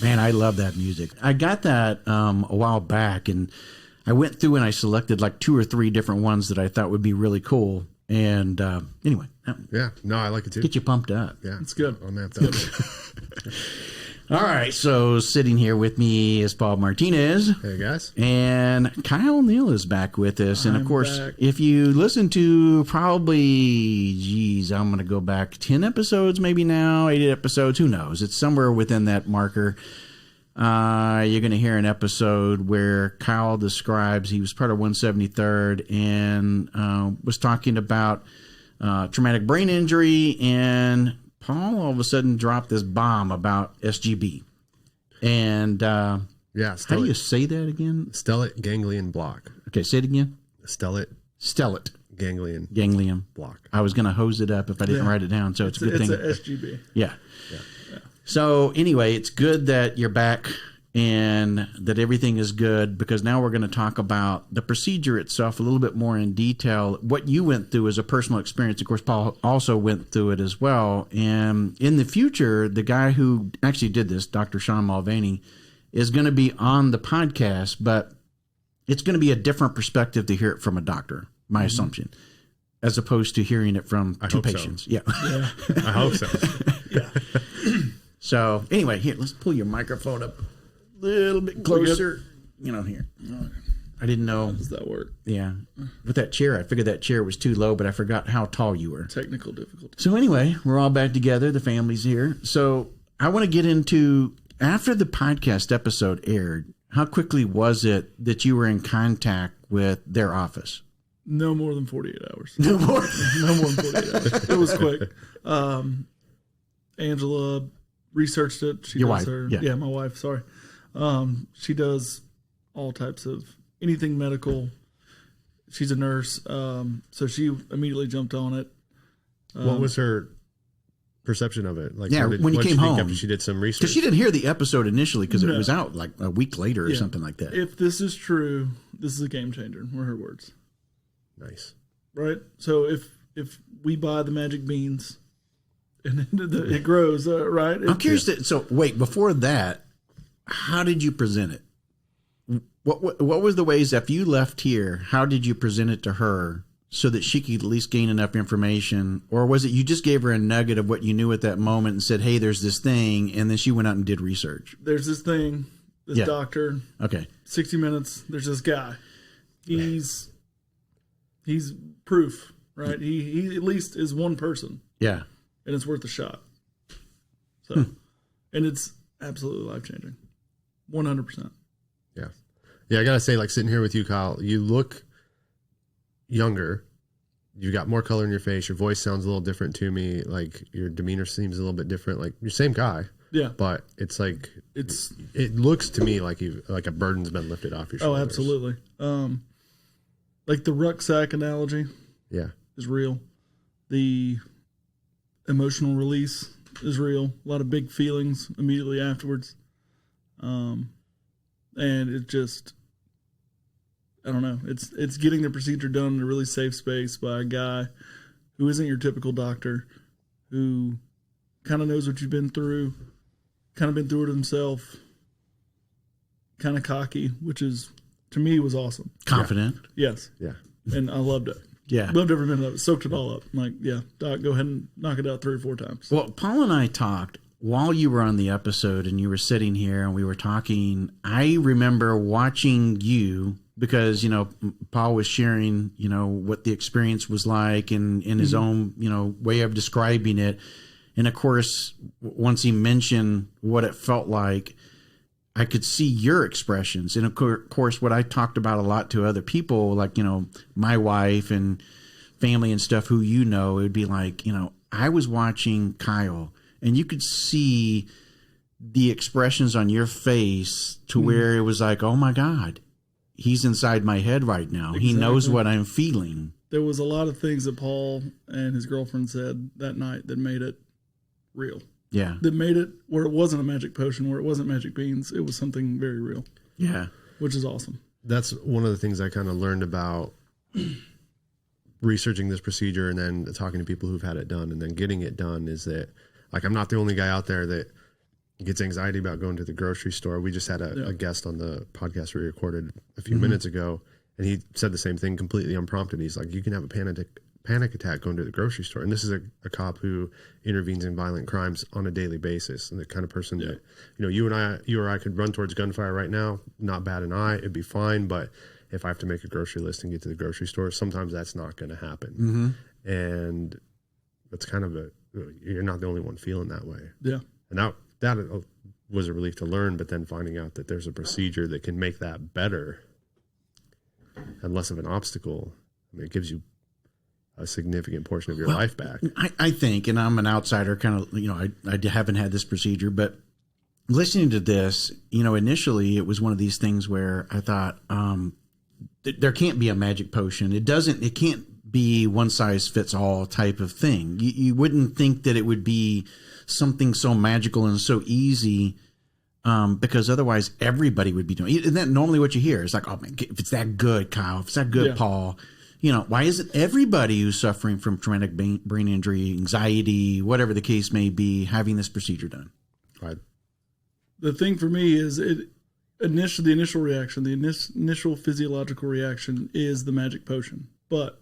Man, I love that music. I got that a while back, and I went through and I selected like 2 or 3 different ones that I thought would be really cool. And anyway. Yeah, no, I like it too. Get you pumped up. Yeah, it's good. On that. All right, so sitting here with me is Paul Martinez. Hey, guys. And Kyle Neal is back with us. And, of course, back. if you listen to probably, I'm going to go back 10 episodes maybe now, 8 episodes, who knows? It's somewhere within that marker. You're going to hear an episode where Kyle describes, he was part of 173rd and was talking about traumatic brain injury, and Paul all of a sudden dropped this bomb about SGB. And how do you say that again? Stellate ganglion block. Okay, say it again. Stellate ganglion block. I was going to hose it up if I didn't write it down, so it's a good thing. It's a SGB. Yeah. So anyway, it's good that you're back and that everything is good, because now we're going to talk about the procedure itself a little bit more in detail. What you went through as a personal experience. Of course, Paul also went through it as well. And in the future, the guy who actually did this, Dr. Sean Mulvaney, is going to be on the podcast, but it's going to be a different perspective to hear it from a doctor, my assumption, as opposed to hearing it from two patients. So. Yeah. I hope so. Yeah. So anyway, here, let's pull your microphone up a little bit closer. Here. I didn't know. How does that work? Yeah. With that chair, I figured that chair was too low, but I forgot how tall you were. Technical difficulty. So anyway, we're all back together. The family's here. So I want to get into, after the podcast episode aired, how quickly was it that you were in contact with their office? No more than 48 hours. No more? No more than 48 hours. It was quick. Angela researched it. She Your does wife? Yeah, my wife, sorry. She does all types of anything medical. She's a nurse. So she immediately jumped on it. What was her perception of it? Like, when you came home. After she did some research? Because she didn't hear the episode initially because it was out like a week later or something like that. If this is true, this is a game changer, were her words. Nice. Right? So if we buy the magic beans and it grows, right? I'm curious. So wait, before that, how did you present it? What was the ways, if you left here, how did you present it to her so that she could at least gain enough information? Or was it you just gave her a nugget of what you knew at that moment and said, hey, there's this thing, and then she went out and did research? There's this thing, this doctor. Okay. 60 Minutes, there's this guy. He's proof, right? He at least is one person. Yeah. And it's worth a shot. So, and it's absolutely life-changing. 100%. Yeah. Yeah, I got to say, like, sitting here with you, Kyle, you look younger. You got more color in your face. Your voice sounds a little different to me. Like, your demeanor seems a little bit different. Like, you're the same guy. Yeah. But it's like, it looks to me like a burden's been lifted off your shoulders. Oh, absolutely. Like the rucksack analogy. Yeah. Is real. The emotional release is real. A lot of big feelings immediately afterwards. And it just, I don't know. It's getting the procedure done in a really safe space by a guy who isn't your typical doctor, who kind of knows what you've been through, kind of been through it himself, kind of cocky, which is, to me, was awesome. Confident. Yeah. Yes. Yeah. And I loved it. Yeah. Loved every minute of it. Soaked it all up. I'm like, yeah, Doc, go ahead and knock it out 3 or 4 times. Well, Paul and I talked while you were on the episode and you were sitting here and we were talking. I remember watching you because, Paul was sharing, what the experience was like and in his own, way of describing it. And of course, once he mentioned what it felt like, I could see your expressions. And of course, what I talked about a lot to other people, like, my wife and family and stuff who it would be like, I was watching Kyle and you could see the expressions on your face to where it was like, oh my God, he's inside my head right now. Exactly. He knows what I'm feeling. There was a lot of things that Paul and his girlfriend said that night that made it real. Yeah. That made it where it wasn't a magic potion, where it wasn't magic beans. It was something very real. Yeah. Which is awesome. That's one of the things I kind of learned about researching this procedure and then talking to people who've had it done and then getting it done is that, like, I'm not the only guy out there that gets anxiety about going to the grocery store. We just had a guest on the podcast we recorded a few minutes ago, and he said the same thing completely unprompted. He's like, you can have a panic attack going to the grocery store. And this is a cop who intervenes in violent crimes on a daily basis. And the kind of person that, you or I could run towards gunfire right now, not bat an eye, it'd be fine. But if I have to make a grocery list and get to the grocery store, sometimes that's not going to happen. And that's kind of you're not the only one feeling that way. Yeah. And that was a relief to learn, but then finding out that there's a procedure that can make that better and less of an obstacle, I mean, it gives you a significant portion of your life back. I think, and I'm an outsider, kind of, I haven't had this procedure, but listening to this, initially it was one of these things where I thought, there can't be a magic potion. It can't be one size fits all type of thing. You wouldn't think that it would be something so magical and so easy, because otherwise everybody would be doing it. Isn't that normally what you hear? It's like, oh man, if it's that good, Kyle, if it's that good, Paul, why isn't everybody who's suffering from traumatic brain injury, anxiety, whatever the case may be, having this procedure done? Right. The thing for me is the initial reaction, the initial physiological reaction is the magic potion, but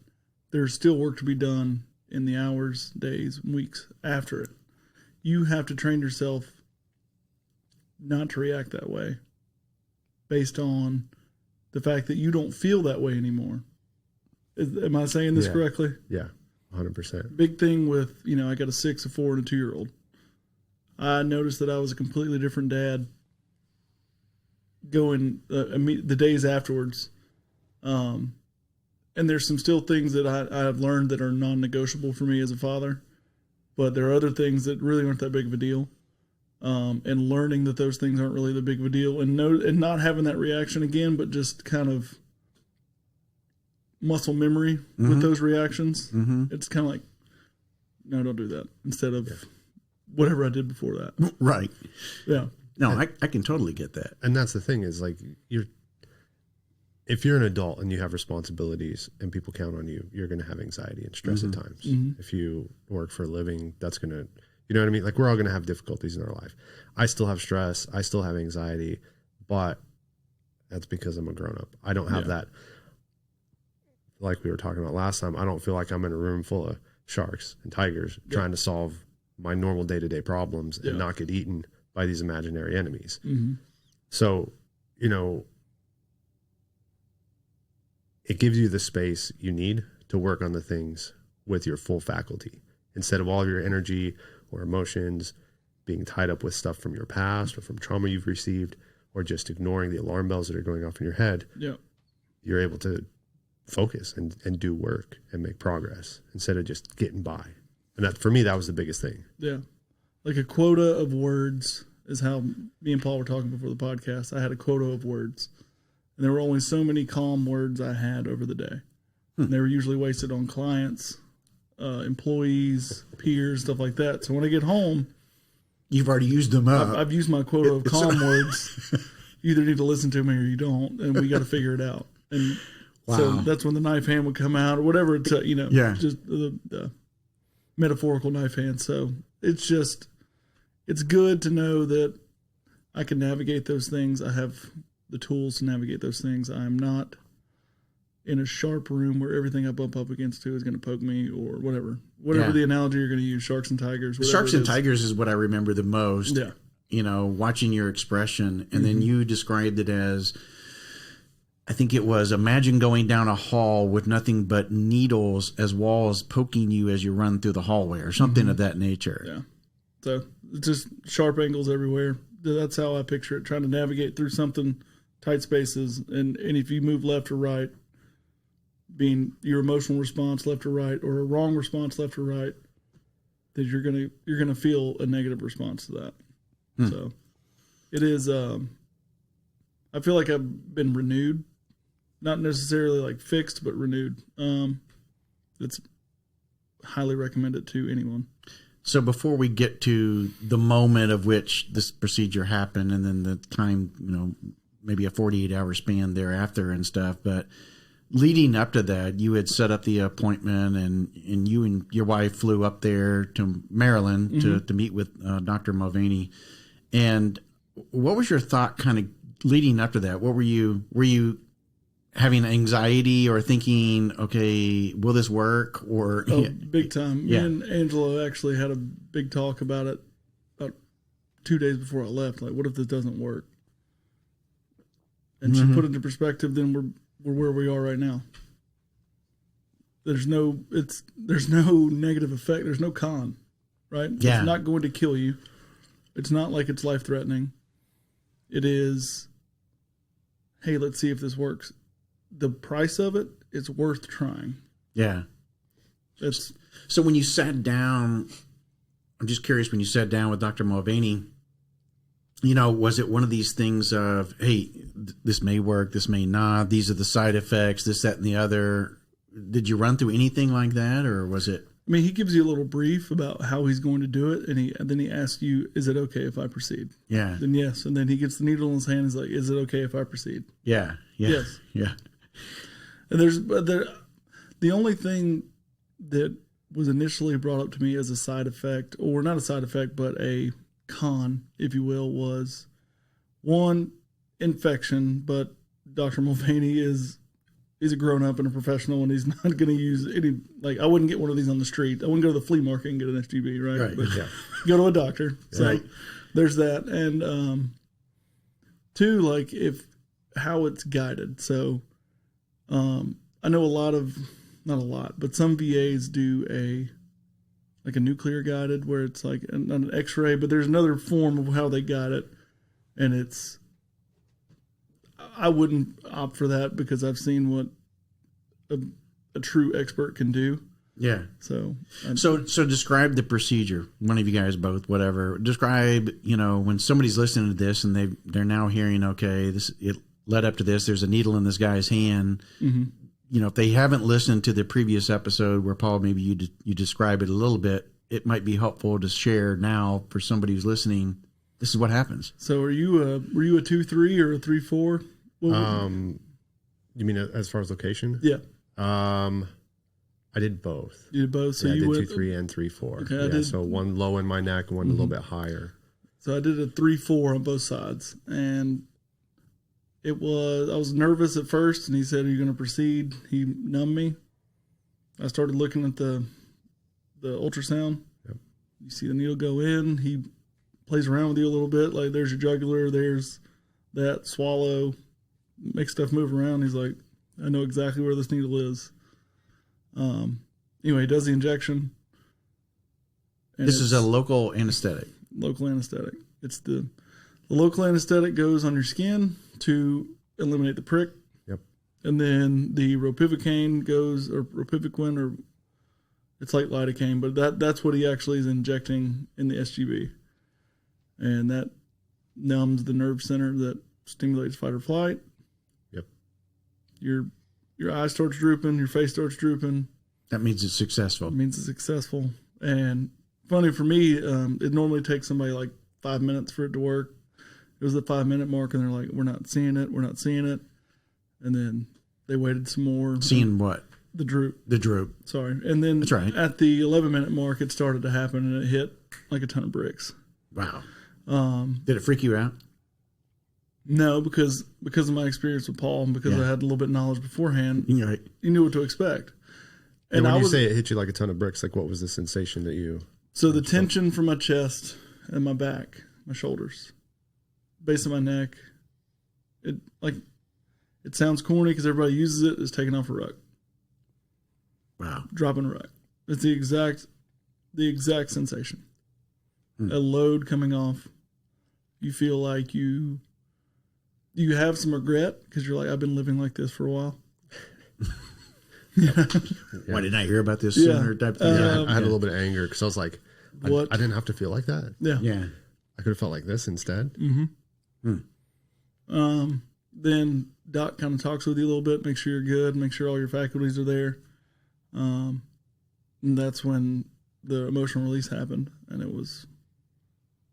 there's still work to be done in the hours, days, weeks after it. You have to train yourself not to react that way based on the fact that you don't feel that way anymore. Am I saying this correctly? Yeah, 100%. Big thing with, I got a 6, a 4, and a 2-year-old. I noticed that I was a completely different dad going the days afterwards. And there's some still things that I have learned that are non-negotiable for me as a father. But there are other things that really aren't that big of a deal. And learning that those things aren't really that big of a deal. And not having that reaction again, but just kind of muscle memory with those reactions. It's kind of like, no, don't do that, instead of whatever I did before that. Right. Yeah. No, I can totally get that. And that's the thing is, like, if you're an adult and you have responsibilities and people count on you, you're going to have anxiety and stress at times. If you work for a living, that's going to, you know what I mean? Like, we're all going to have difficulties in our life. I still have stress. I still have anxiety, but that's because I'm a grown up. I don't have that. Like we were talking about last time, I don't feel like I'm in a room full of sharks and tigers trying to solve my normal day-to-day problems and not get eaten by these imaginary enemies. So, it gives you the space you need to work on the things with your full faculty, instead of all of your energy or emotions being tied up with stuff from your past or from trauma you've received, or just ignoring the alarm bells that are going off in your head. You're able to focus and do work and make progress instead of just getting by. And that, for me, that was the biggest thing. Yeah. Like a quota of words is how me and Paul were talking before the podcast. I had a quota of words, and there were only so many calm words I had over the day. And they were usually wasted on clients, employees, peers, stuff like that. So when I get home, you've already used them up. I've used my quota of calm words. You either need to listen to me or you don't, and we got to figure it out. And so that's when the knife hand would come out, or whatever. It's just the metaphorical knife hand. So it's good to know that I can navigate those things. I have the tools to navigate those things. I'm not in a sharp room where everything I bump up against is going to poke me, or whatever the analogy you're going to use. Sharks and tigers. Sharks and tigers is what I remember the most. Yeah. Watching your expression, and then you described it as, I think it was, imagine going down a hall with nothing but needles as walls poking you as you run through the hallway, or something of that nature. Yeah. So it's just sharp angles everywhere. That's how I picture it, trying to navigate through something, tight spaces. And if you move left or right, being your emotional response left or right, or a wrong response left or right, that you're gonna feel a negative response to that. So it is, I feel like I've been renewed, not necessarily like fixed, but renewed. It's highly recommended to anyone. So before we get to the moment of which this procedure happened, and then the time, maybe a 48-hour span thereafter and stuff, but leading up to that, you had set up the appointment, and you and your wife flew up there to Maryland to meet with Dr. Mulvaney. And what was your thought kind of leading up to that? What were you having anxiety or thinking, okay, will this work? Or big time. Me and Angela actually had a big talk about it about 2 days before I left. Like, what if this doesn't work? And she put it into perspective. Then we're where we are right now. There's no negative effect. There's no con, right? Yeah. It's not going to kill you. It's not like it's life threatening. It is, hey, let's see if this works. The price of it, it's worth trying. Yeah. So when you sat down, I'm just curious, when you sat down with Dr. Mulvaney, was it one of these things of, hey, this may work, this may not, these are the side effects, this, that, and the other? Did you run through anything like that, or was it? I mean, he gives you a little brief about how he's going to do it, and then he asks you, is it okay if I proceed? Yeah. Then yes. And then he gets the needle in his hand and is like, is it okay if I proceed? Yeah. Yes. Yeah. And the only thing that was initially brought up to me as a side effect, or not a side effect, but a con, if you will, was one, infection. But Dr. Mulvaney he's a grown up and a professional, and he's not going to use any, like, I wouldn't get one of these on the street. I wouldn't go to the flea market and get an SGB, right? Right. But Yeah. go to a doctor. So Right. there's that. And two, like, how it's guided. So I know not a lot, but some VAs do a nuclear guided, where it's like an X-ray, but there's another form of how they guide it, and I wouldn't opt for that because I've seen what a true expert can do. Yeah. So describe the procedure. One of you guys, both, whatever. Describe, when somebody's listening to this and they're now hearing, okay, it led up to this. There's a needle in this guy's hand. Mm-hmm. If they haven't listened to the previous episode where Paul, maybe you describe it a little bit, it might be helpful to share now for somebody who's listening. This is what happens. So were you a 2-3 or a 3-4? You mean as far as location? Yeah. I did both. You did both. So I you did 2-3 and 3-4. Okay, so one low in my neck, one a little bit higher. So I did a 3-4 on both sides, and I was nervous at first, and he said, "Are you going to proceed?" He numbed me. I started looking at the ultrasound. Yep. You see the needle go in. He plays around with you a little bit. Like, there's your jugular. There's that. Swallow. Make stuff move around. He's like, I know exactly where this needle is. Anyway, he does the injection. This is a local anesthetic. Local anesthetic. It's the local anesthetic goes on your skin to eliminate the prick. Yep. And then the ropivacaine goes, or ropivaquin, or it's like lidocaine, but that's what he actually is injecting in the SGB. And that numbs the nerve center that stimulates fight or flight. Yep. Your eye starts drooping, your face starts drooping. That means it's successful. It means it's successful. And funny for me, it normally takes somebody like 5 minutes for it to work. It was the 5-minute mark, and they're like, we're not seeing it. And then they waited some more. Seeing what? The droop. The droop. Sorry. And then that's right. At the 11-minute mark, it started to happen, and it hit like a ton of bricks. Wow. Did it freak you out? No, because of my experience with Paul, and because I had a little bit of knowledge beforehand, right. You knew what to expect. And when you say it hit you like a ton of bricks, like what was the sensation that you... So the tension from my chest and my back, my shoulders, base of my neck, it sounds corny because everybody uses it, is taking off a rug. Wow. Dropping a rug. It's the exact sensation. A load coming off. You feel like you have some regret because you're like, I've been living like this for a while. Why didn't I hear about this sooner? Type thing. I had a little bit of anger because I was like, I didn't have to feel like that. Yeah. Yeah. I could have felt like this instead. Mm-hmm. Then Doc kind of talks with you a little bit, make sure you're good, make sure all your faculties are there. And that's when the emotional release happened, and it was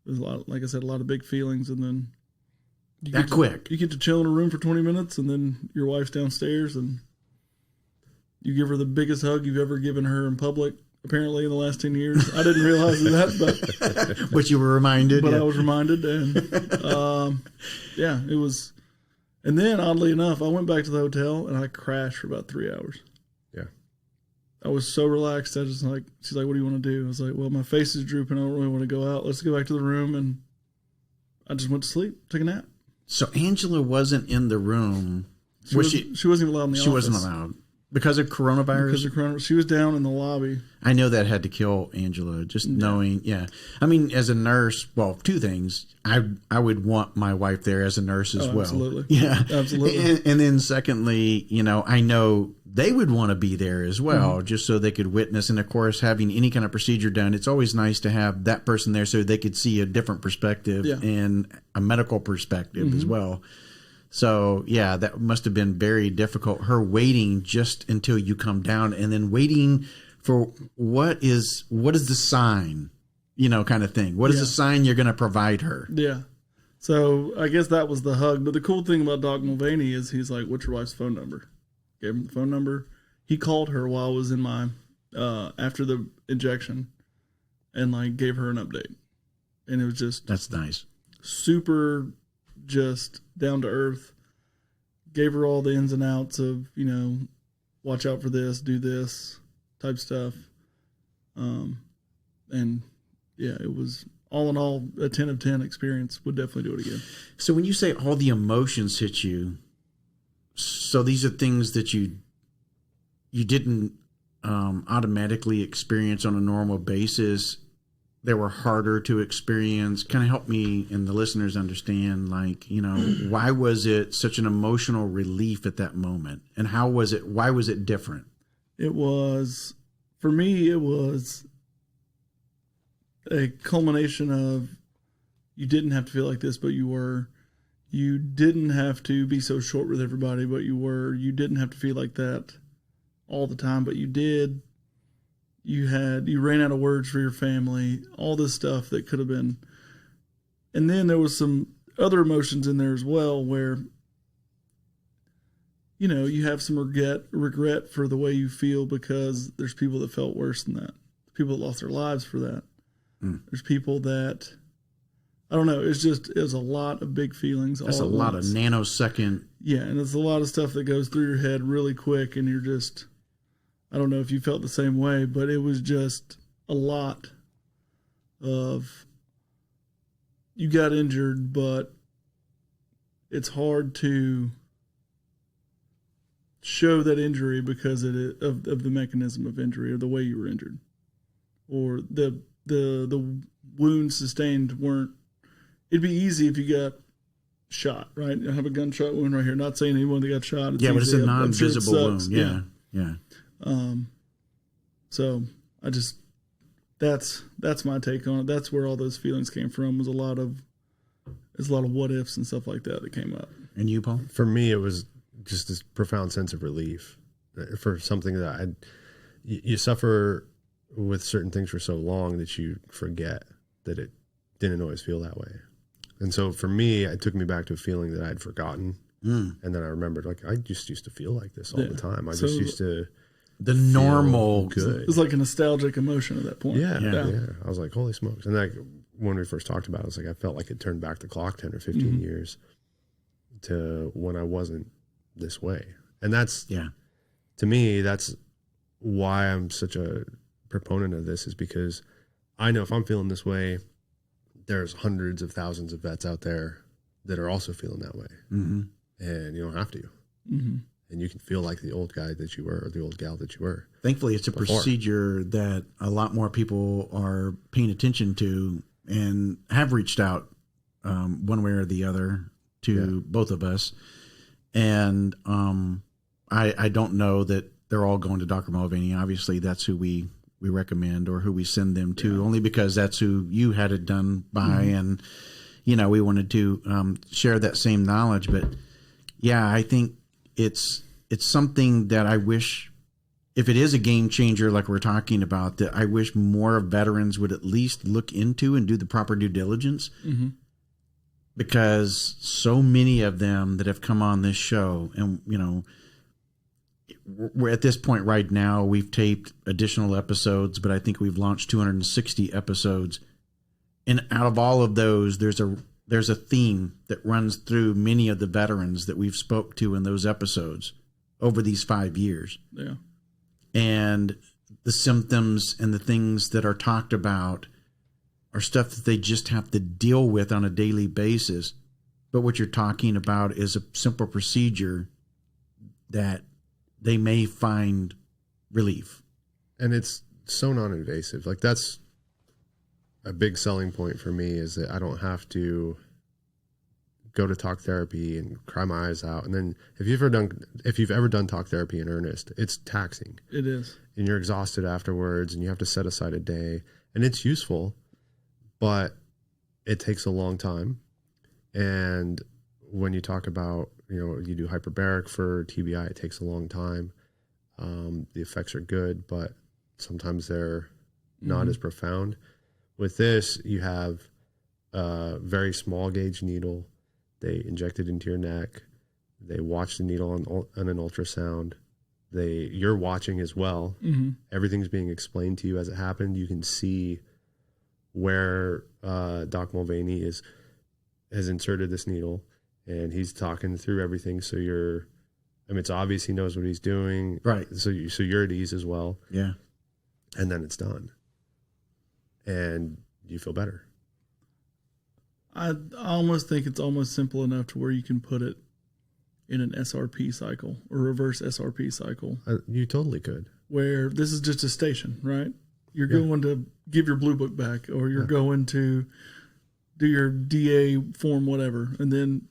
a lot, like I said, a lot of big feelings, and then you get to chill in a room for 20 minutes, and then your wife's downstairs, and you give her the biggest hug you've ever given her in public, apparently in the last 10 years. I didn't realize that, but you were reminded. But I was reminded, and yeah, it was. And then, oddly enough, I went back to the hotel and I crashed for about 3 hours. Yeah, I was so relaxed. I just like, she's like, "What do you want to do?" I was like, "Well, my face is drooping. I don't really want to go out. Let's go back to the room." And I just went to sleep, took a nap. So Angela wasn't in the room. She wasn't even allowed in the office. She wasn't allowed. Because of coronavirus? Because of coronavirus. She was down in the lobby. I know that had to kill Angela, just knowing, I mean, as a nurse, well, two things. I would want my wife there as a nurse as well. Absolutely. Yeah. Absolutely. And then secondly, I know they would want to be there as well, just so they could witness. And of course, having any kind of procedure done, it's always nice to have that person there so they could see a different perspective and a medical perspective as well. So, yeah, that must have been very difficult. Her waiting just until you come down and then waiting for what is the sign, kind of thing. What is the sign you're going to provide her? Yeah. So I guess that was the hug. But the cool thing about Doc Mulvaney is he's like, "What's your wife's phone number?" Gave him the phone number. He called her while I was in my, after the injection and like gave her an update. And it was just. That's nice. Super just down to earth, gave her all the ins and outs of, watch out for this, do this type stuff. And yeah, it was all in all a 10 of 10 experience. Would definitely do it again. So when you say all the emotions hit you, so these are things that you didn't automatically experience on a normal basis. They were harder to experience. Kind of help me and the listeners understand, why was it such an emotional relief at that moment? And why was it different? It was, for me, it was a culmination of, you didn't have to feel like this, but you were. You didn't have to be so short with everybody, but you were. You didn't have to feel like that all the time, but you did. You ran out of words for your family, all this stuff that could have been. And then there was some other emotions in there as well where, you have some regret for the way you feel because there's people that felt worse than that. People that lost their lives for that. There's people that, I don't know, it was a lot of big feelings. That's a lot of nanosecond. Yeah, and it's a lot of stuff that goes through your head really quick and you're just, I don't know if you felt the same way, but it was just a lot of, you got injured, but it's hard to show that injury because of the mechanism of injury or the way you were injured, or the wounds sustained weren't. It'd be easy if you got shot, right? I have a gunshot wound right here. Not saying anyone that got shot. But it's a non-visible wound. Yeah. So I just, that's my take on it. That's where all those feelings came from. Was a lot of what ifs and stuff like that came up. And you, Paul? For me, it was just this profound sense of relief for something that you suffer with certain things for so long that you forget that it didn't always feel that way. And so for me, it took me back to a feeling that I'd forgotten. And then I remembered, I just used to feel like this all the time. I just used to. The normal good. It was like a nostalgic emotion at that point. Yeah. I was like, holy smokes. And when we first talked about it, I was like, I felt like it turned back the clock 10 or 15 years to when I wasn't this way. And that's, to me, that's why I'm such a proponent of this, is because I know if I'm feeling this way, there's hundreds of thousands of vets out there that are also feeling that way. And you don't have to. And you can feel like the old guy that you were, or the old gal that you were. Thankfully, it's a procedure that a lot more people are paying attention to and have reached out one way or the other to both of us. And I don't know that they're all going to Dr. Mulvaney. Obviously, that's who we recommend or who we send them to, only because that's who you had it done by. And, we wanted to share that same knowledge. But, I think it's something that I wish, if it is a game changer like we're talking about, that I wish more veterans would at least look into and do the proper due diligence. Because so many of them that have come on this show, and we're at this point right now, we've taped additional episodes, but I think we've launched 260 episodes. And out of all of those, there's a theme that runs through many of the veterans that we've spoke to in those episodes over these 5 years. Yeah. And the symptoms and the things that are talked about are stuff that they just have to deal with on a daily basis. But what you're talking about is a simple procedure that they may find relief. And it's so non-invasive. Like, that's a big selling point for me, is that I don't have to go to talk therapy and cry my eyes out. And then if you've ever done talk therapy in earnest, it's taxing. It is. And you're exhausted afterwards, and you have to set aside a day, and it's useful, but it takes a long time. And when you talk about, you do hyperbaric for TBI, it takes a long time. The effects are good, but sometimes they're not as profound. With this, you have a very small gauge needle. They inject it into your neck. They watch the needle on an ultrasound. You're watching as well. Mm-hmm. Everything's being explained to you as it happened. You can see where Doc Mulvaney has inserted this needle, and he's talking through everything. So it's obvious he knows what he's doing. Right. So you're at ease as well. Yeah. And then it's done. And you feel better. I almost think it's almost simple enough to where you can put it in an SRP cycle or reverse SRP cycle. You totally could. Where this is just a station, right? You're going to give your blue book back, or you're going to do your DA form, whatever, and then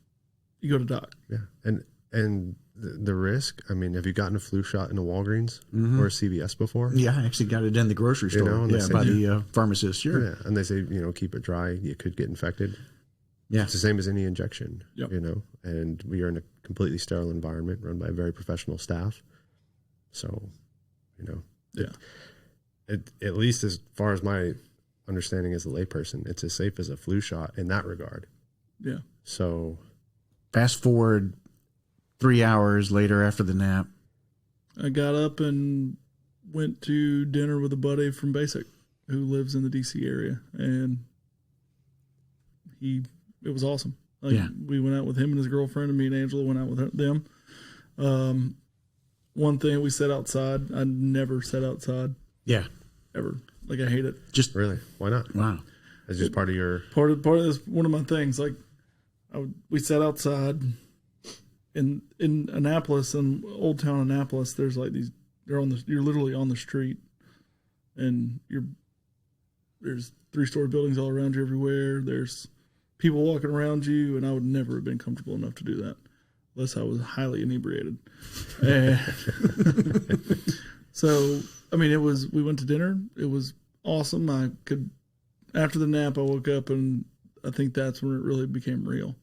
you go to doc. Yeah. And the risk, have you gotten a flu shot in a Walgreens or a CVS before? Yeah, I actually got it in the grocery store. By the pharmacist, sure. Yeah, and they say, keep it dry. You could get infected. Yeah. It's the same as any injection, Yep. and we are in a completely sterile environment run by a very professional staff. So, at least as far as my understanding as a layperson, it's as safe as a flu shot in that regard. Yeah. So fast forward 3 hours later after the nap. I got up and went to dinner with a buddy from Basic who lives in the DC area, and it was awesome. We went out with him and his girlfriend, and me and Angela went out with them. One thing, we sat outside. I never sat outside. Yeah. Ever. I hate it. Just really, why not? Wow. It's just part of this, one of my things. We sat outside in Annapolis, in Old Town Annapolis. There's you're literally on the street, and there's 3-story buildings all around you everywhere. There's people walking around you, and I would never have been comfortable enough to do that unless I was highly inebriated. So, we went to dinner. It was awesome. After the nap, I woke up, and I think that's when it really became real.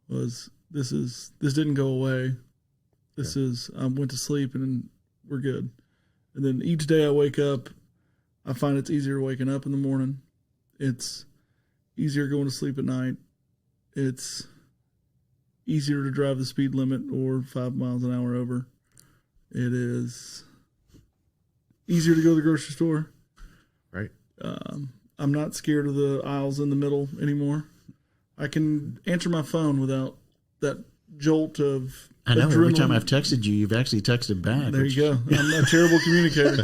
This didn't go away. I went to sleep, and we're good. And then each day I wake up, I find it's easier waking up in the morning. It's easier going to sleep at night. It's easier to drive the speed limit or 5 miles an hour over. It is easier to go to the grocery store. Right. I'm not scared of the aisles in the middle anymore. I can answer my phone without that jolt of I know. adrenaline. Every time I've texted you, you've actually texted back. There you go. I'm a terrible communicator.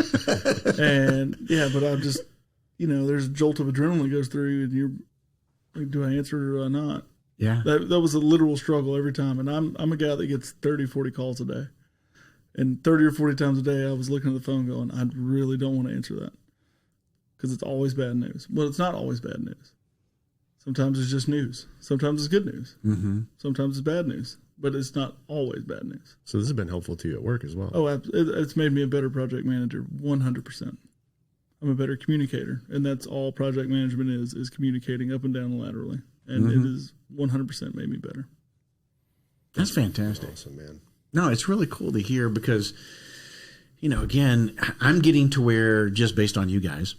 And but I just, there's a jolt of adrenaline that goes through you, and you're like, do I answer it or do I not? Yeah. That was a literal struggle every time. And I'm a guy that gets 30, 40 calls a day. And 30 or 40 times a day, I was looking at the phone going, I really don't want to answer that. Because it's always bad news. Well, it's not always bad news. Sometimes it's just news. Sometimes it's good news. Mm-hmm. Sometimes it's bad news. But it's not always bad news. So this has been helpful to you at work as well. Oh, it's made me a better project manager, 100%. I'm a better communicator. And that's all project management is communicating up and down laterally. And it is 100% made me better. That's fantastic. Awesome, man. No, it's really cool to hear because, again, I'm getting to where, just based on you guys,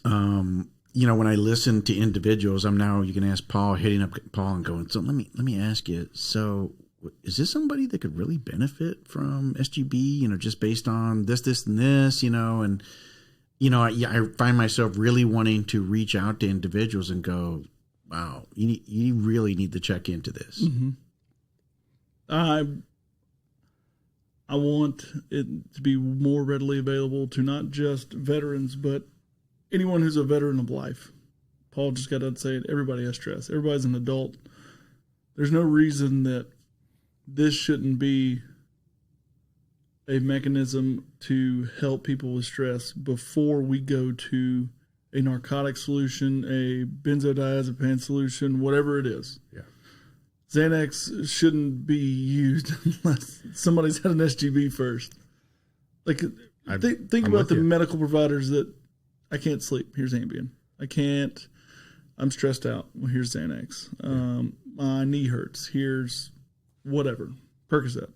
when I listen to individuals, you can ask Paul, hitting up Paul and going, so let me ask you, so is this somebody that could really benefit from SGB, just based on this, and this, and, I find myself really wanting to reach out to individuals and go, wow, you really need to check into this. Mm-hmm. I want it to be more readily available to not just veterans, but anyone who's a veteran of life. Paul just got done saying everybody has stress. Everybody's an adult. There's no reason that this shouldn't be a mechanism to help people with stress before we go to a narcotic solution, a benzodiazepine solution, whatever it is. Yeah. Xanax shouldn't be used unless somebody's had an SGB first. Like, think about the medical providers that I can't sleep. Here's Ambien. I'm stressed out. Well, here's Xanax. My knee hurts. Here's whatever. Percocet.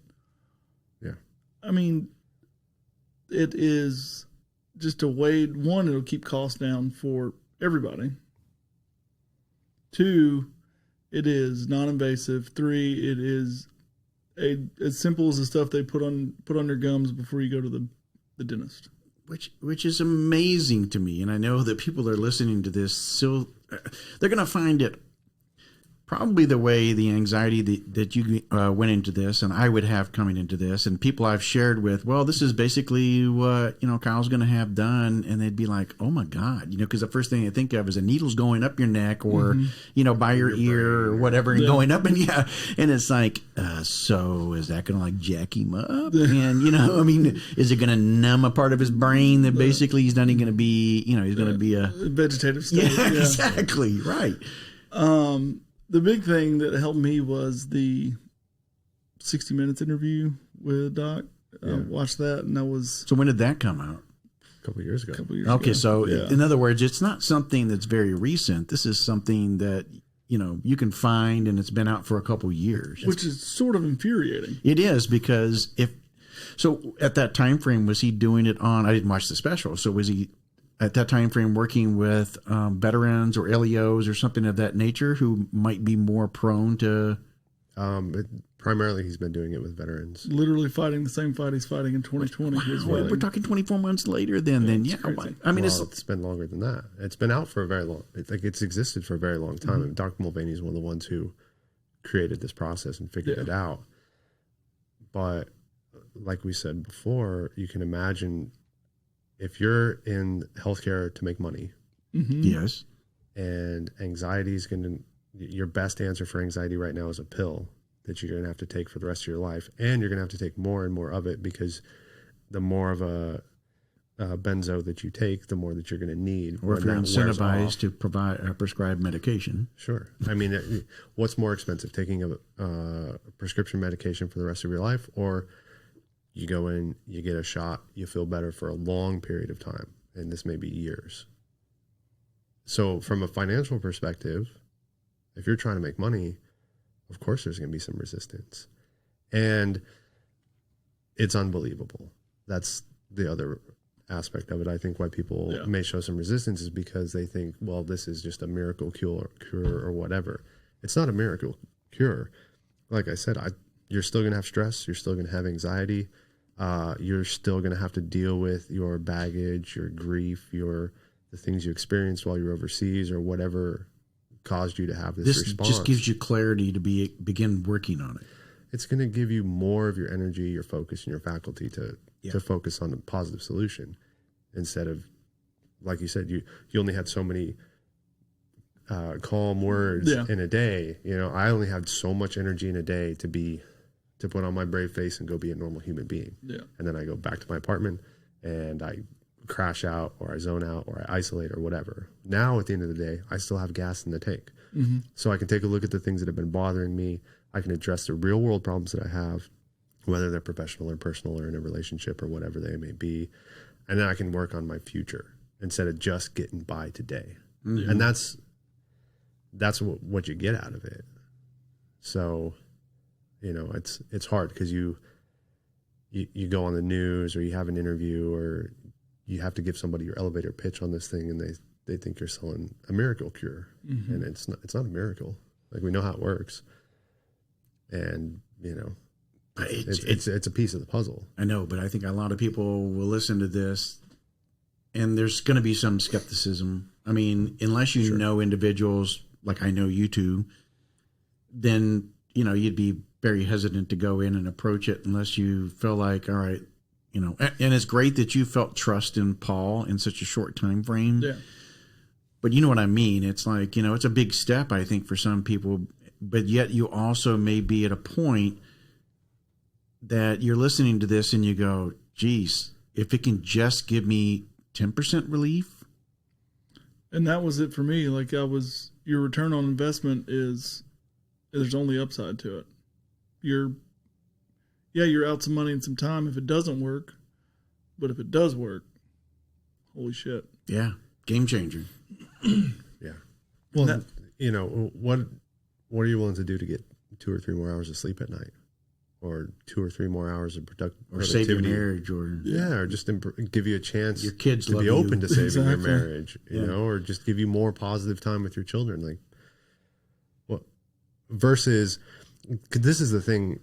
Yeah. I mean, it is just a way. One, it'll keep costs down for everybody. Two, it is non-invasive. Three, it is as simple as the stuff they put on your gums before you go to the dentist. Which is amazing to me, and I know that people are listening to this, so they're going to find it probably the way the anxiety that you went into this, and I would have coming into this, and people I've shared with, well, this is basically what Kyle's going to have done, and they'd be like, oh my God, because the first thing they think of is a needle's going up your neck, or by your ear or whatever, and going up, and and it's like, so is that going to like jack him up? And is it going to numb a part of his brain that basically he's not even going to be, he's going to be a vegetative state? Yeah, exactly, right. The big thing that helped me was the 60 Minutes interview with Doc. Watched that, and that was... So when did that come out? A couple of years ago. Okay, so in other words, it's not something that's very recent. This is something that, you can find, and it's been out for a couple of years. Which is sort of infuriating. It is, because so at that time frame, was he doing it on... I didn't watch the special, so was he... at that time frame working with veterans or LEOs or something of that nature who might be more prone to... Primarily, he's been doing it with veterans. Literally fighting the same fight he's fighting in 2020. Wow, we're talking 24 months later then. It's been longer than that. It's been out for a very long... It's existed for a very long time. And Dr. Mulvaney is one of the ones who created this process and figured it out. But like we said before, you can imagine... if you're in healthcare to make money, yes, and anxiety is your best answer for anxiety right now is a pill that you're going to have to take for the rest of your life. And you're going to have to take more and more of it, because the more of a benzo that you take, the more that you're going to need. Or if you're incentivized to prescribe medication. Sure. I mean, what's more expensive, taking a prescription medication for the rest of your life, or you go in, you get a shot, you feel better for a long period of time, and this may be years. So from a financial perspective, if you're trying to make money, of course there's going to be some resistance. And it's unbelievable. That's the other aspect of it. I think why people may show some resistance is because they think, well, this is just a miracle cure or whatever. It's not a miracle cure. Like I said, you're still going to have stress. You're still going to have anxiety. You're still going to have to deal with your baggage, your grief, the things you experienced while you're overseas, or whatever caused you to have this response. This just gives you clarity to begin working on it. It's going to give you more of your energy, your focus, and your faculty to focus on the positive solution, instead of, like you said, you only had so many calm words in a day. I only had so much energy in a day to put on my brave face and go be a normal human being. Yeah. And then I go back to my apartment and I crash out, or I zone out, or I isolate, or whatever. Now, at the end of the day, I still have gas in the tank. So I can take a look at the things that have been bothering me. I can address the real world problems that I have, whether they're professional or personal or in a relationship or whatever they may be. And then I can work on my future instead of just getting by today. And that's what you get out of it. So, it's hard, because you go on the news, or you have an interview, or you have to give somebody your elevator pitch on this thing, and they think you're selling a miracle cure. And it's not a miracle. Like, we know how it works. And, But it's a piece of the puzzle. I know, but I think a lot of people will listen to this, and there's going to be some skepticism. I mean, unless you know individuals like I know you two, then, you'd be very hesitant to go in and approach it unless you feel like, all right, and it's great that you felt trust in Paul in such a short time frame. Yeah. But you know what I mean? It's like, it's a big step, I think, for some people, but yet you also may be at a point that you're listening to this and you go, geez, if it can just give me 10% relief. And that was it for me. Like your return on investment there's only upside to it. You're out some money and some time if it doesn't work, but if it does work, holy shit. Yeah. Game changer. Yeah. Well, what are you willing to do to get 2 or 3 more hours of sleep at night? Or 2 or 3 more hours of productivity, or save your marriage, or or just give you a chance. Your kids to love be open you. to saving Exactly. your marriage, or just give you more positive time with your children. Like, what versus this is the thing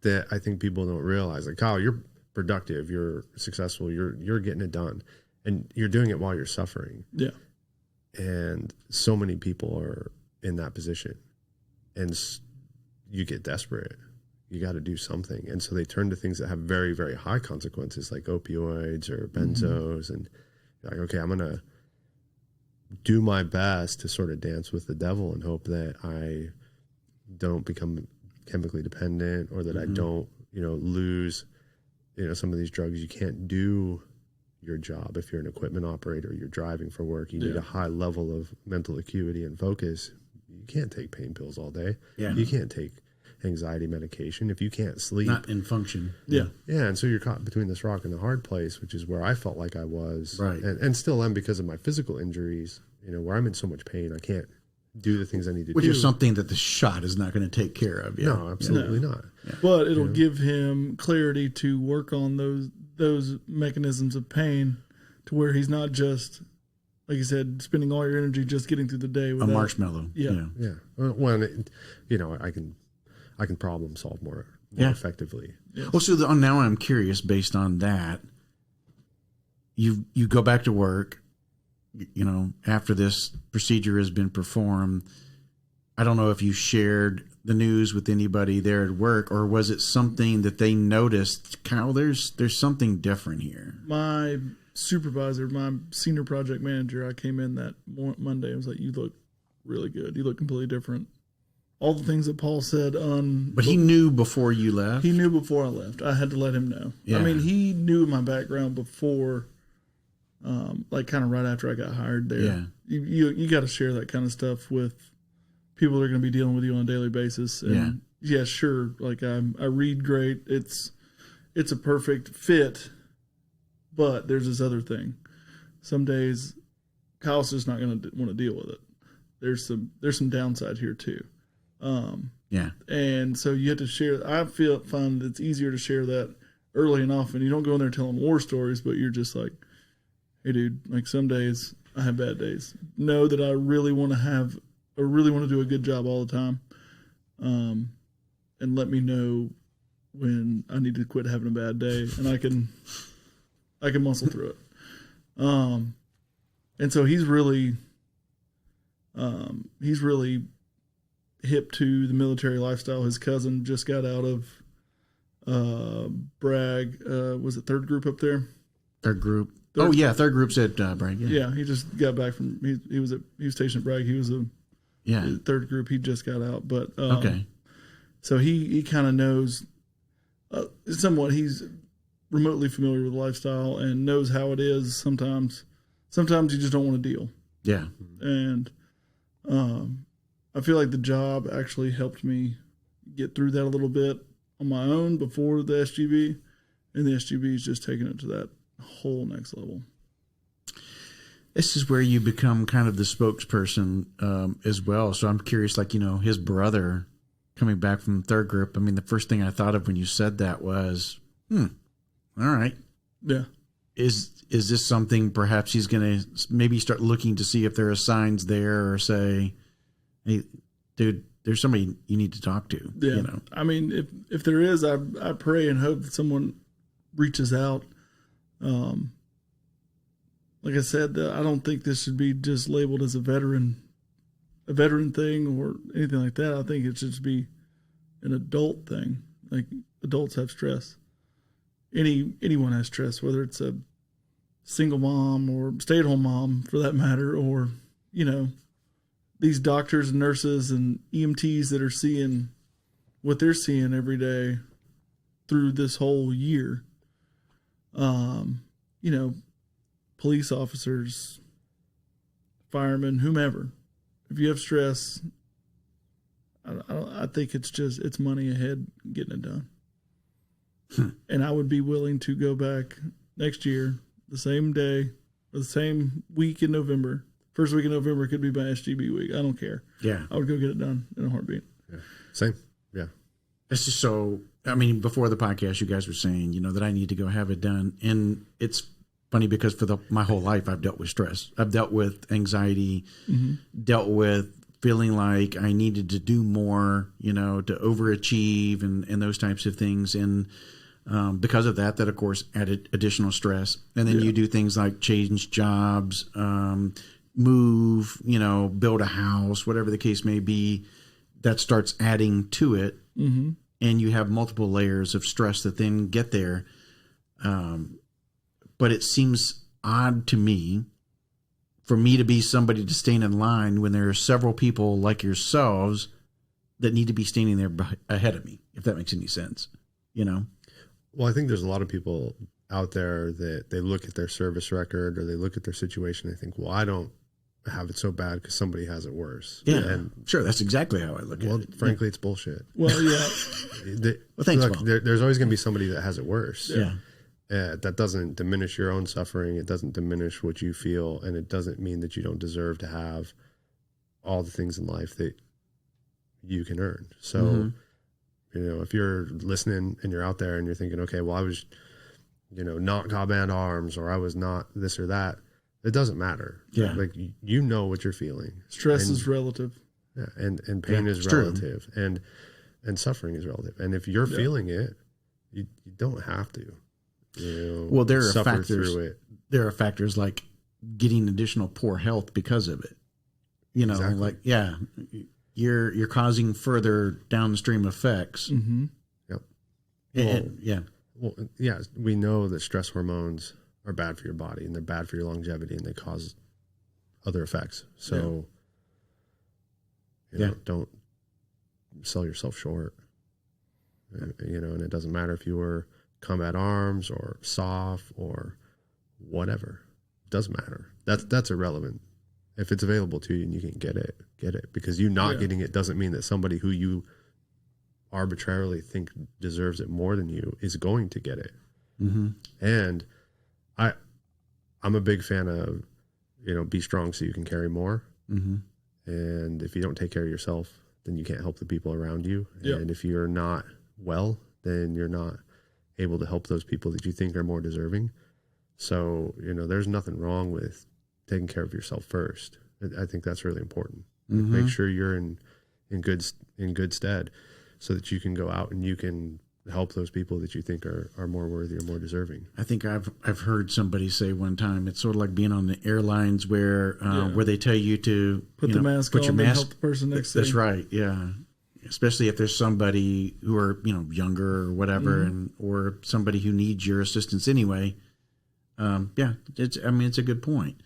that I think people don't realize. Like, Kyle, you're productive, you're successful, you're getting it done, and you're doing it while you're suffering. Yeah, and so many people are in that position, and you get desperate. You got to do something. And so they turn to things that have very, very high consequences like opioids or benzos. And you're like, okay, I'm going to do my best to sort of dance with the devil and hope that I don't become chemically dependent, or that I don't, lose, some of these drugs. You can't do your job. If you're an equipment operator, you're driving for work, you need a high level of mental acuity and focus. You can't take pain pills all day. Yeah. You can't take anxiety medication if you can't sleep. not in function. yeah, And so you're caught between this rock and a hard place, which is where I felt like I was, Right. and still am because of my physical injuries, where I'm in so much pain, I can't do the things I need to Which do. is something that the shot is not going to take care of. Yeah. No, absolutely not. but it'll give him clarity to work on those mechanisms of pain, to where he's not just, like you said, spending all your energy just getting through the day A without marshmallow. Yeah. Yeah. Well, I can problem solve more effectively. Well, so now I'm curious, based on that, you go back to work, after this procedure has been performed. I don't know if you shared the news with anybody there at work, or was it something that they noticed, Kyle, there's something different here? My supervisor, my senior project manager, I came in that Monday and was like, you look really good. You look completely different. All the things that Paul said But he knew before you left? He knew before I left. I had to let him know. Yeah. I mean, he knew my background before, like kind of right after I got hired there. Yeah. You got to share that kind of stuff with people that are going to be dealing with you on a daily basis. And yeah, sure. Like I read great. It's a perfect fit, but there's this other thing. Some days Kyle's just not going to want to deal with it. There's some downside here too. And so you have to share. I find it's easier to share that early and often. You don't go in there telling war stories, but you're just like, hey dude, like some days I have bad days. Know that I really want to do a good job all the time. And let me know when I need to quit having a bad day, and I can muscle through it. And so he's really hip to the military lifestyle. His cousin just got out of Bragg. Was it third group up there? Third group. Third group's at Bragg. Yeah, he just got back from. He was stationed at Bragg. He was third group. He just got out, but Okay. So he kind of knows somewhat. He's remotely familiar with the lifestyle and knows how it is. Sometimes you just don't want to deal. Yeah. And I feel like the job actually helped me get through that a little bit on my own before the SGB, and the SGB is just taking it to that whole next level. This is where you become kind of the spokesperson as well. So I'm curious, like, his brother coming back from third group. I mean, the first thing I thought of when you said that was, all right. Yeah. Is this something perhaps he's going to maybe start looking to see if there are signs there, or say, hey, dude, there's somebody you need to talk to. Yeah. You know? I mean, if there is, I pray and hope that someone reaches out. Like I said, I don't think this should be just labeled as a veteran thing or anything like that. I think it should be an adult thing. Like, adults have stress. Anyone has stress, whether it's a single mom or stay-at-home mom for that matter, or, you know, these doctors and nurses and EMTs that are seeing what they're seeing every day through this whole year. You know, police officers, firemen, whomever. If you have stress, I think it's money ahead getting it done. And I would be willing to go back next year, the same day, or the same week in November. First week in November could be my SGB week. I don't care. Yeah. I would go get it done in a heartbeat. Yeah. Same. Yeah. It's just so, I mean, before the podcast, you guys were saying, you know, that I need to go have it done. And it's funny because for my whole life, I've dealt with stress. I've dealt with anxiety, dealt with feeling like I needed to do more, you know, to overachieve and those types of things. And because of that, of course added additional stress. And then you do things like change jobs, move, you know, build a house, whatever the case may be, that starts adding to it. Mm-hmm. And you have multiple layers of stress that then get there. But it seems odd to me for me to be somebody to stand in line when there are several people like yourselves that need to be standing there ahead of me, if that makes any sense, you know? Well, I think there's a lot of people out there that they look at their service record or they look at their situation and they think, well, I don't have it so bad because somebody has it worse. Yeah, and sure. That's exactly how I look at it. Frankly, it's bullshit. Well, yeah. Well, thanks, look, Paul. There's always going to be somebody that has it worse. Yeah. That doesn't diminish your own suffering. It doesn't diminish what you feel. And it doesn't mean that you don't deserve to have all the things in life that you can earn. So, you know, if you're listening and you're out there and you're thinking, okay, well, I was, you know, not God band arms or I was not this or that, it doesn't matter. Yeah. Like, you know what you're feeling. Stress is relative. Yeah. And pain is relative. And suffering is relative. And if you're feeling it, you don't have to. You know, well, there are suffer factors. through it. There are factors like getting additional poor health because of it. You know, like you're causing further downstream effects. Mm-hmm. Yep. Well, yeah. We know that stress hormones are bad for your body and they're bad for your longevity and they cause other effects. So, you know, don't sell yourself short. You know, and it doesn't matter if you were combat arms or SOF or whatever. It doesn't matter. That's irrelevant. If it's available to you and you can get it. Because you not getting it doesn't mean that somebody who you arbitrarily think deserves it more than you is going to get it. Mm-hmm. And I'm a big fan of, you know, be strong so you can carry more. Mm-hmm. And if you don't take care of yourself, then you can't help the people around you. Yep. And if you're not well, then you're not able to help those people that you think are more deserving. So, you know, there's nothing wrong with taking care of yourself first. I think that's really important. Mm-hmm. Make sure you're in good stead so that you can go out and you can help those people that you think are more worthy or more deserving. I think I've heard somebody say one time, it's sort of like being on the airlines where they tell you to put the mask on and help the person next to you. That's right. Yeah. Especially if there's somebody who are, you know, younger or whatever, or somebody who needs your assistance anyway. It's a good point.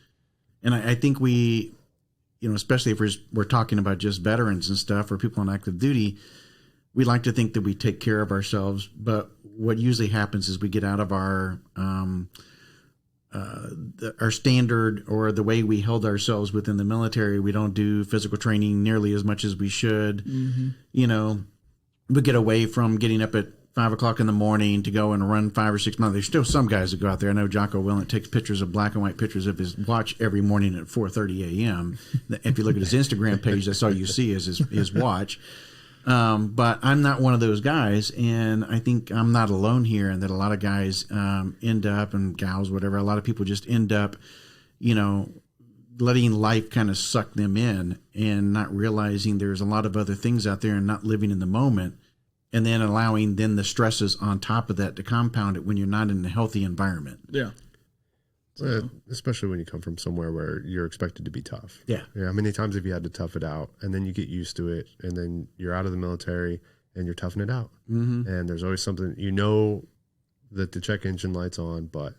And I think we, you know, especially if we're talking about just veterans and stuff or people on active duty, we like to think that we take care of ourselves. But what usually happens is we get out of our standard or the way we held ourselves within the military. We don't do physical training nearly as much as we should. Mm-hmm. You know, we get away from getting up at 5 o'clock in the morning to go and run 5 or 6 miles. There's still some guys that go out there. I know Jocko Willent takes pictures of black and white pictures of his watch every morning at 4:30 a.m. If you look at his Instagram page, that's all you see is his watch. But I'm not one of those guys, and I think I'm not alone here, and that a lot of guys end up, and gals, whatever, a lot of people just end up, you know, letting life kind of suck them in and not realizing there's a lot of other things out there and not living in the moment, and then allowing then the stresses on top of that to compound it when you're not in a healthy environment. Yeah. Especially when you come from somewhere where you're expected to be tough. Yeah. How many times have you had to tough it out, and then you get used to it, and then you're out of the military and you're toughing it out. Mm-hmm. And there's always something, that the check engine light's on, but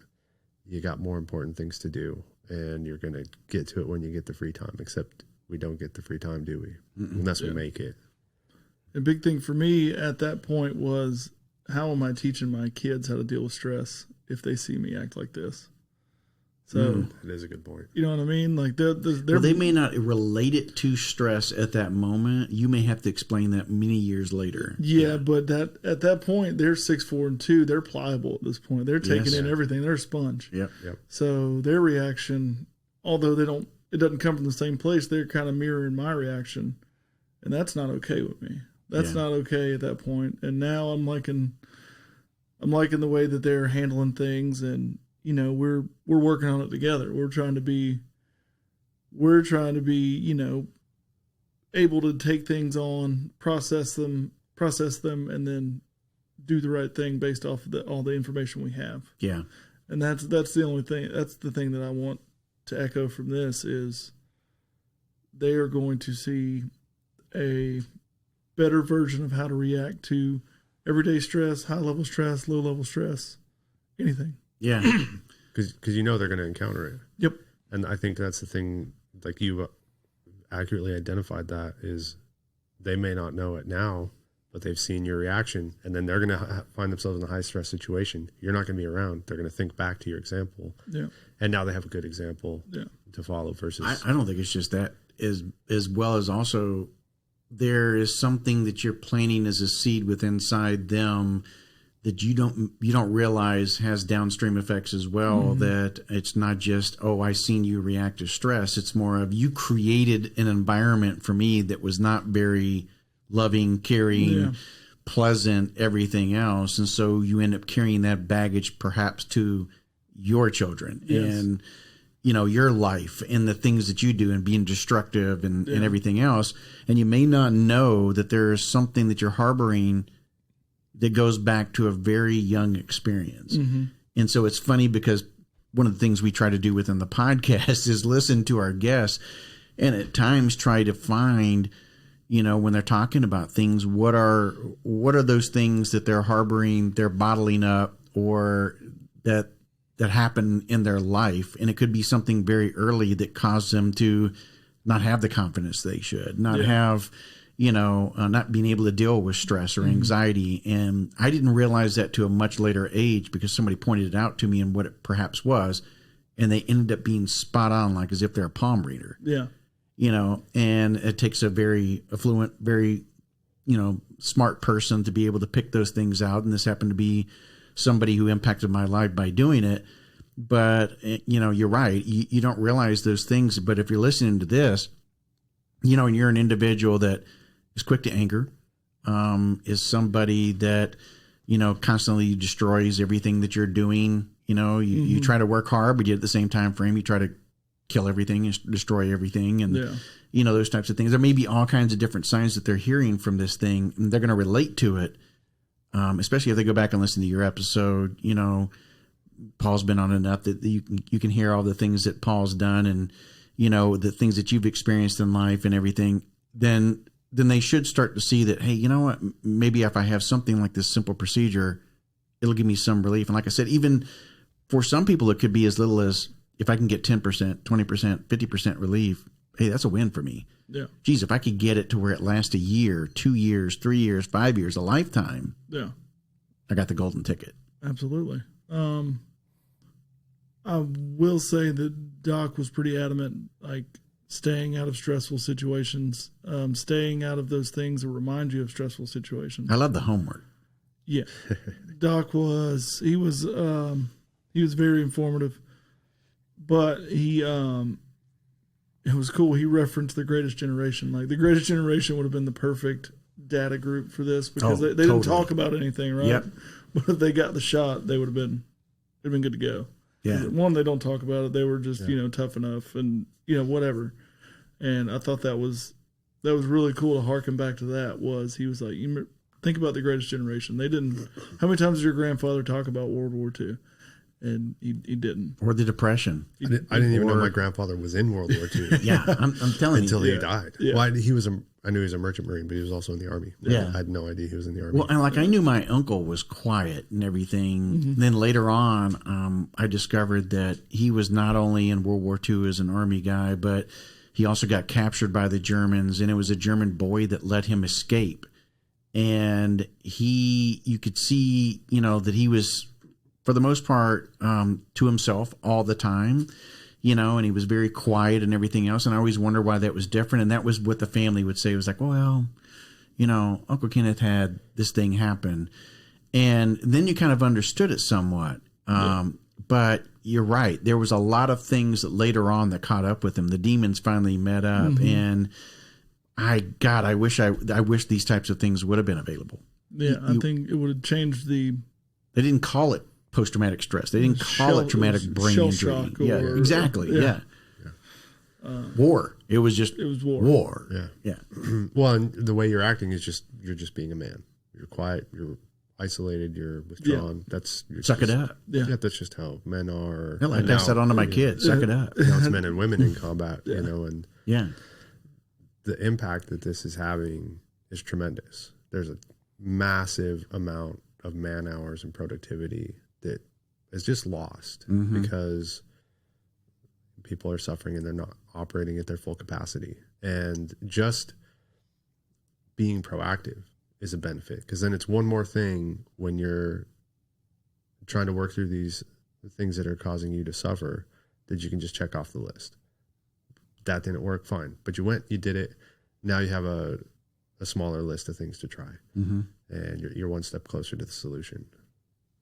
you got more important things to do, and you're going to get to it when you get the free time, except we don't get the free time, do we? Unless we make it. The big thing for me at that point was, how am I teaching my kids how to deal with stress if they see me act like this? So that is a good point. You know what I mean? Like they may not relate it to stress at that moment. You may have to explain that many years later. Yeah, but at that point, they're 6'4" and 2". They're pliable at this point. They're taking in everything. They're a sponge. Yep. So their reaction, although it doesn't come from the same place, they're kind of mirroring my reaction, and that's not okay with me. That's not okay at that point. And now I'm liking the way that they're handling things, and we're working on it together. We're trying to be able to take things on, process them, and then do the right thing based off of all the information we have. Yeah. And that's the only thing. That's the thing that I want to echo from this is they are going to see a better version of how to react to everyday stress, high level stress, low level stress, anything. Yeah. Because they're going to encounter it. Yep. And I think that's the thing, like you accurately identified that, is they may not know it now, but they've seen your reaction, and then they're going to find themselves in a high stress situation. You're not going to be around. They're going to think back to your example. Yeah. And now they have a good example to follow versus. I don't think it's just that, as well as also there is something that you're planting as a seed within inside them that you don't realize has downstream effects as well. That it's not just, I seen you react to stress. It's more of, you created an environment for me that was not very loving, caring, pleasant, everything else. And so you end up carrying that baggage perhaps to your children and, your life and the things that you do and being destructive and everything else. And you may not know that there is something that you're harboring that goes back to a very young experience. And so it's funny because one of the things we try to do within the podcast is listen to our guests and at times try to find, when they're talking about things, what are those things that they're harboring, they're bottling up, or that happen in their life. And it could be something very early that caused them to not have the confidence they should, not have, not being able to deal with stress or anxiety. And I didn't realize that to a much later age because somebody pointed it out to me and what it perhaps was. And they ended up being spot on, like as if they're a palm reader. Yeah. And it takes a very affluent, very, smart person to be able to pick those things out. And this happened to be somebody who impacted my life by doing it. But, you're right. You don't realize those things. But if you're listening to this, and you're an individual that is quick to anger, is somebody that, constantly destroys everything that you're doing. You try to work hard, but yet at the same time frame, you try to kill everything and destroy everything. And, those types of things. There may be all kinds of different signs that they're hearing from this thing, and they're going to relate to it. Especially if they go back and listen to your episode, Paul's been on enough that you can hear all the things that Paul's done and, the things that you've experienced in life and everything, then they should start to see that, hey, you know what, maybe if I have something like this simple procedure, it'll give me some relief. And like I said, even for some people, it could be as little as, if I can get 10%, 20%, 50% relief, hey, that's a win for me. Yeah. Geez, if I could get it to where it lasts a year, 2 years, 3 years, 5 years, a lifetime. Yeah. I got the golden ticket. Absolutely. I will say that Doc was pretty adamant, like staying out of stressful situations, staying out of those things that remind you of stressful situations. I love the homework. Yeah. Doc was very informative, but it was cool. He referenced The Greatest Generation. Like The Greatest Generation would have been the perfect data group for this because they didn't talk about anything, right? Yep. But if they got the shot, it'd have been good to go. Yeah. One, they don't talk about it. They were just, tough enough and, whatever. And I thought that was really cool to harken back to that. He was like, think about the Greatest Generation. They didn't, how many times did your grandfather talk about World War II? And he didn't. Or the Depression. I didn't even know my grandfather was in World War II. Yeah, I'm telling until you. he died. Yeah. Well, I knew he was a merchant marine, but he was also in the Army. Yeah. I had no idea he was in the Army. Well, and I knew my uncle was quiet and everything. Mm-hmm. Then later on, I discovered that he was not only in World War II as an Army guy, but he also got captured by the Germans, and it was a German boy that let him escape. And you could see, that he was, for the most part, to himself all the time. And he was very quiet and everything else. And I always wonder why that was different. And that was what the family would say. It was like, well, Uncle Kenneth had this thing happen. And then you kind of understood it somewhat. But you're right. There was a lot of things that later on that caught up with him. The demons finally met up. Mm-hmm. And I wish these types of things would have been available. Yeah, I think it would have changed They didn't call it post-traumatic stress. They didn't call it traumatic brain injury. Yeah, exactly. Yeah. War. It was war. War. Yeah. Well, and the way you're acting is you're just being a man. You're quiet. You're isolated. You're withdrawn. Suck it up. Yeah. That's just how men are. Yeah, like I said on to my kids. Suck it up. It's men and women in combat. And the impact that this is having is tremendous. There's a massive amount of man hours and productivity that is just lost because people are suffering and they're not operating at their full capacity. And just being proactive is a benefit, because then it's one more thing when you're trying to work through these things that are causing you to suffer that you can just check off the list. That didn't work, fine. But you went, you did it. Now you have a smaller list of things to try. Mm-hmm. And you're one step closer to the solution.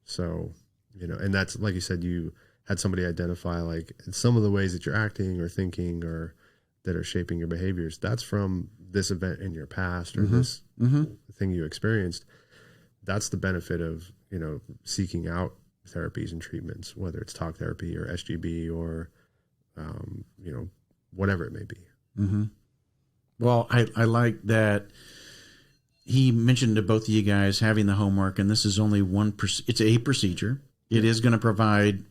So, and that's, like you said, you had somebody identify like some of the ways that you're acting or thinking or that are shaping your behaviors. That's from this event in your past or this thing you experienced. That's the benefit of, seeking out therapies and treatments, whether it's talk therapy or SGB or, whatever it may be. Mm-hmm. Well, I like that he mentioned to both of you guys having the homework, and this is only it's a procedure. It is going to provide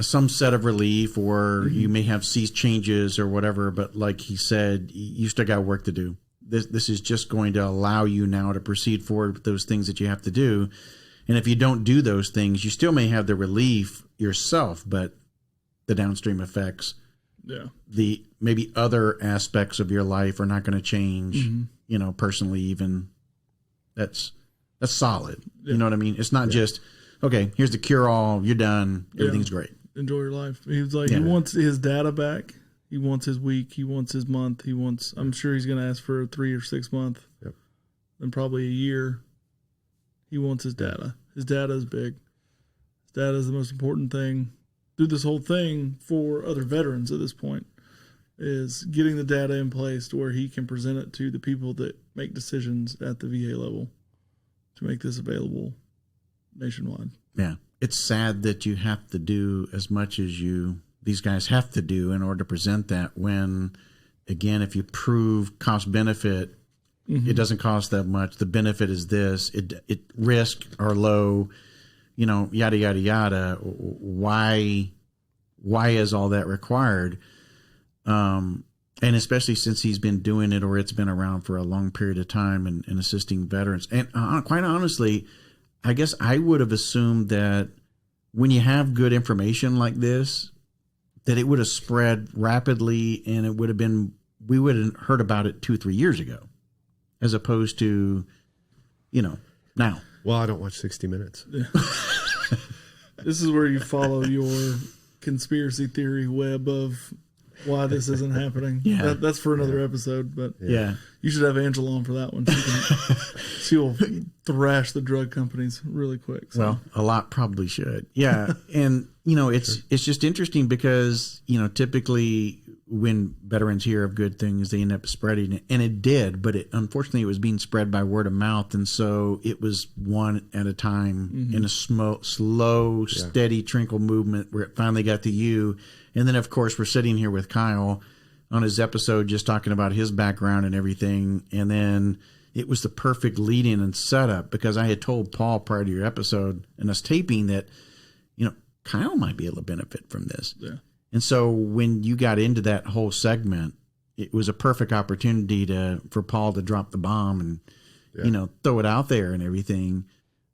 some set of relief, or you may have ceased changes or whatever. But like he said, you still got work to do. This is just going to allow you now to proceed forward with those things that you have to do. And if you don't do those things, you still may have the relief yourself, but the downstream effects, the maybe other aspects of your life are not going to change. Personally, even that's solid. You know what I mean? It's not just, okay, here's the cure all, you're done, everything's great. Enjoy your life. He was like, he wants his data back. He wants his week. He wants his month. I'm sure he's going to ask for a 3 or 6 month, and probably a year. He wants his data. His data is big. His data is the most important thing. Do this whole thing for other veterans at this point is getting the data in place to where he can present it to the people that make decisions at the VA level to make this available nationwide. Yeah. It's sad that you have to do as much as these guys have to do in order to present that, when, again, if you prove cost benefit, it doesn't cost that much. The benefit is this. It risk are low, yada, yada, yada. Why is all that required? And especially since he's been doing it, or it's been around for a long period of time and assisting veterans. And quite honestly, I guess I would have assumed that when you have good information like this, that it would have spread rapidly, and we would have heard about it 2-3 years ago, as opposed to, now. Well, I don't watch 60 Minutes. Yeah. This is where you follow your conspiracy theory web of why this isn't happening. Yeah. That's for another episode, but you should have Angela on for that one. She'll thrash the drug companies really quick. So. Well, a lot probably should. Yeah. And, it's just interesting because, typically when veterans hear of good things, they end up spreading it. And it did, but unfortunately, it was being spread by word of mouth. And so it was one at a time in a slow, steady trickle movement where it finally got to you. And then, of course, we're sitting here with Kyle on his episode just talking about his background and everything. And then it was the perfect lead-in and setup because I had told Paul prior to your episode and us taping that, Kyle might be able to benefit from this. Yeah. And so when you got into that whole segment, it was a perfect opportunity for Paul to drop the bomb and, throw it out there and everything.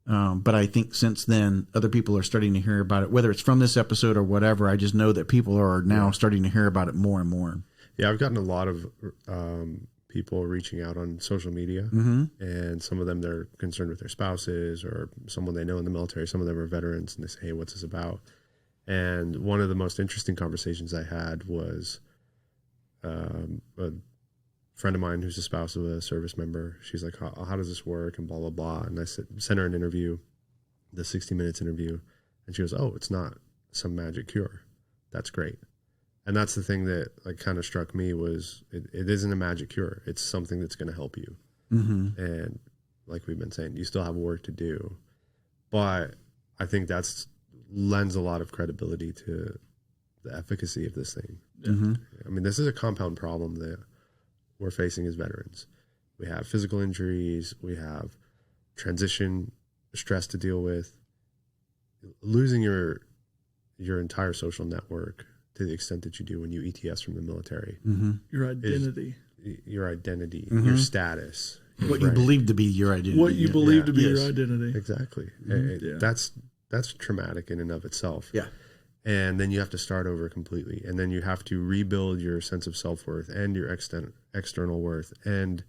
But I think since then, other people are starting to hear about it, whether it's from this episode or whatever. I just know that people are now starting to hear about it more and more. Yeah, I've gotten a lot of people reaching out on social media, and some of them, they're concerned with their spouses or someone they know in the military. Some of them are veterans, and they say, hey, what's this about? And one of the most interesting conversations I had was a friend of mine who's the spouse of a service member. She's like, how does this work? And blah, blah, blah. And I sent her an interview, the 60 Minutes interview. And she goes, oh, it's not some magic cure. That's great. And that's the thing that kind of struck me was it isn't a magic cure. It's something that's going to help you. And like we've been saying, you still have work to do. But I think that's lends a lot of credibility to the efficacy of this thing. I mean, this is a compound problem that we're facing as veterans. We have physical injuries. We have transition stress to deal with. Losing your entire social network to the extent that you do when you ETS from the military. Your identity. Your status. What you believe to be your identity. What you believe to be your identity. Exactly. That's traumatic in and of itself. Yeah. And then you have to start over completely. And then you have to rebuild your sense of self-worth and your external worth and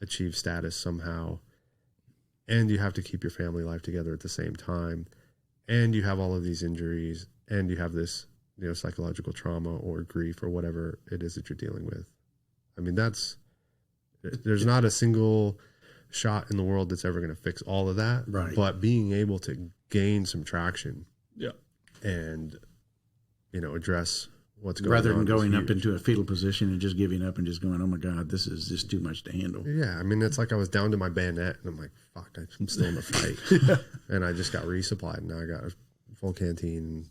achieve status somehow. And you have to keep your family life together at the same time. And you have all of these injuries, and you have this, psychological trauma or grief or whatever it is that you're dealing with. I mean, there's not a single shot in the world that's ever going to fix all of that. Right. But being able to gain some traction. Yeah. And, address what's going on. Rather than going up into a fetal position and just giving up and just going, oh my God, this is just too much to handle. Yeah. I mean, it's like I was down to my bayonet and I'm like, fuck, I'm still in the fight. And I just got resupplied. And now I got a full canteen,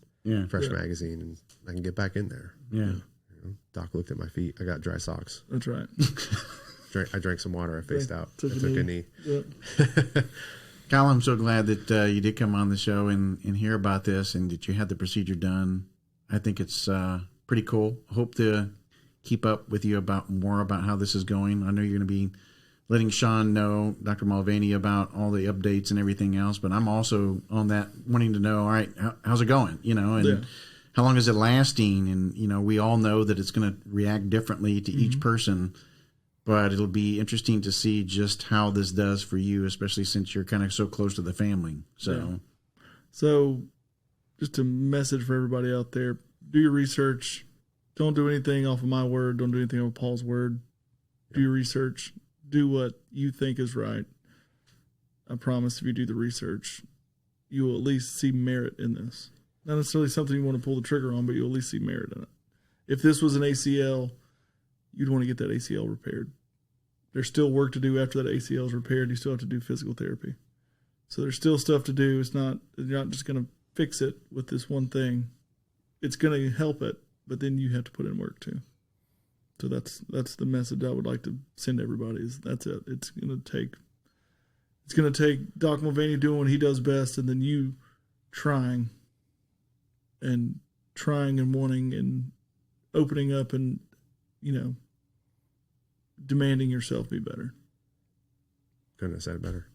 fresh magazine, and I can get back in there. Yeah. Doc looked at my feet. I got dry socks. That's right. I drank some water. I faced out. I took a knee. Yep. Kyle, I'm so glad that you did come on the show and hear about this and that you had the procedure done. I think it's pretty cool. Hope to keep up with you more about how this is going. I know you're going to be letting Sean know, Dr. Mulvaney, about all the updates and everything else, but I'm also on that wanting to know, all right, how's it going? And how long is it lasting? And, we all know that it's going to react differently to each person, but it'll be interesting to see just how this does for you, especially since you're kind of so close to the family. So just a message for everybody out there, do your research. Don't do anything off of my word. Don't do anything off of Paul's word. Do your research. Do what you think is right. I promise if you do the research, you will at least see merit in this. Not necessarily something you want to pull the trigger on, but you'll at least see merit in it. If this was an ACL, you'd want to get that ACL repaired. There's still work to do after that ACL is repaired. You still have to do physical therapy. So there's still stuff to do. You're not just going to fix it with this one thing. It's going to help it, but then you have to put in work too. So that's the message I would like to send everybody. Is that's it. It's going to take Doc Mulvaney doing what he does best, and then you trying and wanting and opening up and demanding yourself be better. Couldn't have said it better.